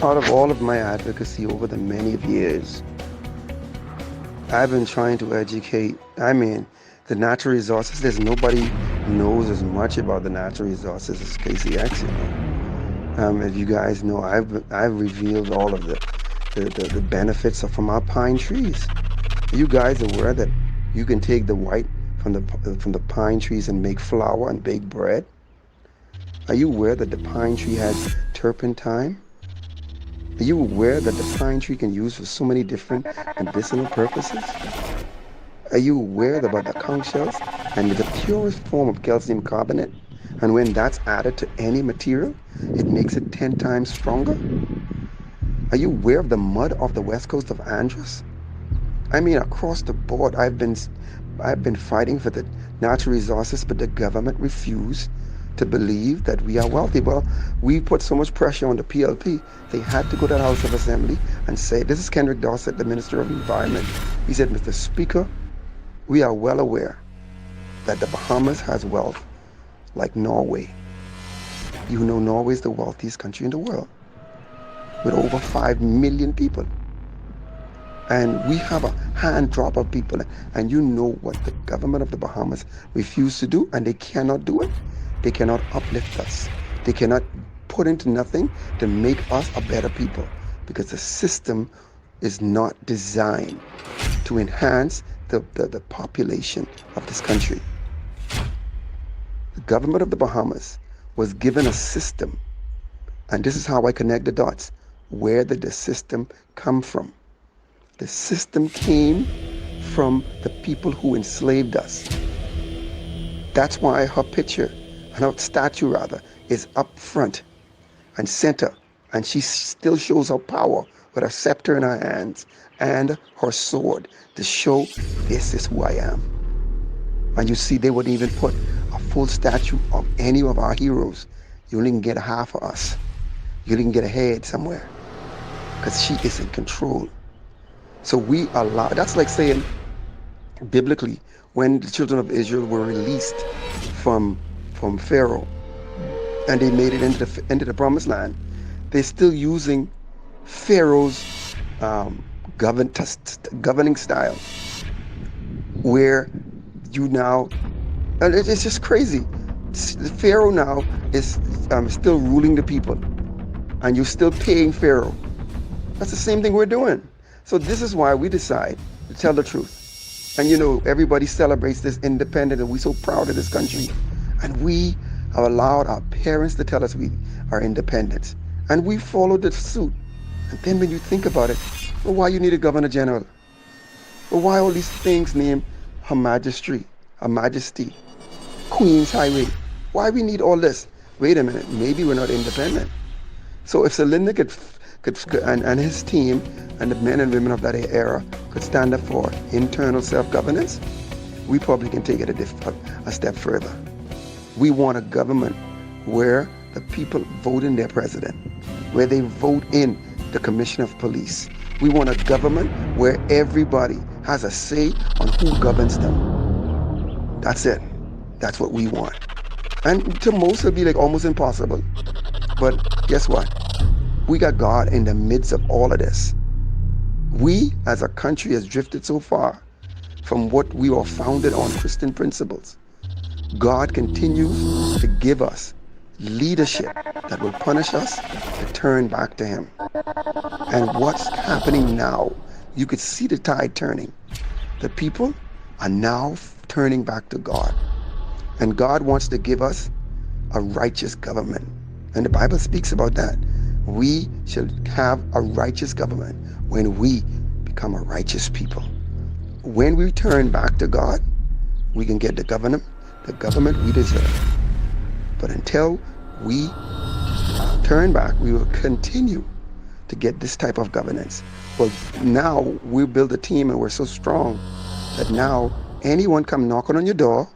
out of all of my advocacy over the many years, I've been trying to educate. The natural resources. There's nobody knows as much about the natural resources as KCX. As you guys know, I've revealed all of the benefits from our pine trees. Are you guys aware that you can take the white from the pine trees and make flour and bake bread? Are you aware that the pine tree has turpentine? Are you aware that the pine tree can use for so many different medicinal purposes? Are you aware about the conch shells and the purest form of calcium carbonate? And when that's added to any material, it makes it 10 times stronger? Are you aware of the mud off the west coast of Andros? Across the board, I've been fighting for the natural resources, but the government refused to believe that we are wealthy. Well, we put so much pressure on the PLP, they had to go to the House of Assembly and say, this is Kendrick Dossett, the Minister of Environment. He said, Mr. Speaker, we are well aware that the Bahamas has wealth like Norway. You know Norway is the wealthiest country in the world with over 5 million people. And we have a hand drop of people. And you know what the government of the Bahamas refused to do, and they cannot do it? They cannot uplift us. They cannot put into nothing to make us a better people, because the system is not designed to enhance the population of this country. The government of the Bahamas was given a system, and this is how I connect the dots. Where did the system come from? The system came from the people who enslaved us. That's why her picture, her statue rather, is up front and center, and she still shows her power with her scepter in her hands and her sword to show, this is who I am. And you see, they wouldn't even put a full statue of any of our heroes. You only can get half of us. You only can get a head somewhere, because she is in control. So we allow, that's like saying, biblically, when the children of Israel were released from Pharaoh and they made it into the promised land, they're still using Pharaoh's governing style, where you now, and it's just crazy. Pharaoh now is still ruling the people, and you're still paying Pharaoh. That's the same thing we're doing. So this is why we decide to tell the truth. And everybody celebrates this independence, and we're so proud of this country. And we have allowed our parents to tell us we are independent. And we followed the suit. And then when you think about it, well, why you need a governor general? Well, why all these things named Her Majesty, Queen's Highway? Why we need all this? Wait a minute, maybe we're not independent. So if Sir Lynden and his team and the men and women of that era could stand up for internal self-governance, we probably can take it a step further. We want a government where the people vote in their president, where they vote in the commissioner of police. We want a government where everybody has a say on who governs them. That's it. That's what we want. And to most, it'll be like almost impossible. But guess what? We got God in the midst of all of this. We, as a country, has drifted so far from what we were founded on, Christian principles. God continues to give us leadership that will punish us to turn back to Him. And what's happening now, you could see the tide turning. The people are now turning back to God. And God wants to give us a righteous government. And the Bible speaks about that. We shall have a righteous government when we become a righteous people. When we turn back to God, we can get the government we deserve. But until we turn back, we will continue to get this type of governance. Well, now we build a team, and we're so strong that now anyone come knocking on your door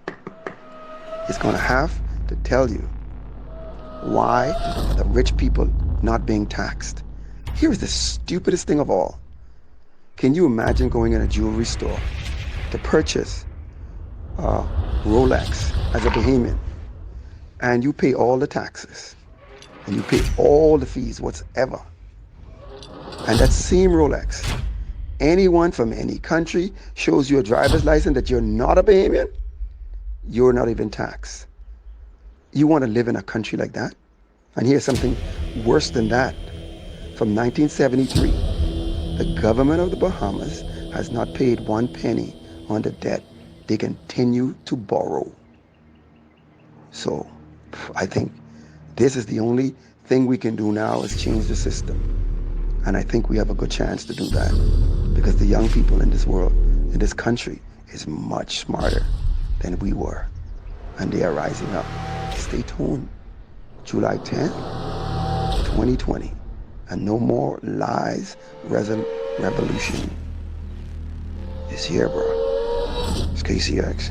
is going to have to tell you why the rich people not being taxed. Here's the stupidest thing of all. Can you imagine going in a jewelry store to purchase a Rolex as a Bahamian, and you pay all the taxes and you pay all the fees whatsoever, And that same Rolex, anyone from any country shows you a driver's license that you're not a Bahamian, you're not even taxed. You want to live in a country like that? And here's something worse than that. From 1973, the government of the Bahamas has not paid one penny on the debt they continue to borrow. So I think this is the only thing we can do now is change the system. And I think we have a good chance to do that because the young people in this world, in this country, is much smarter than we were. And they are rising up. Stay tuned. July 10th, 2020. And no more lies, revolution. It's here, bro. It's KCX.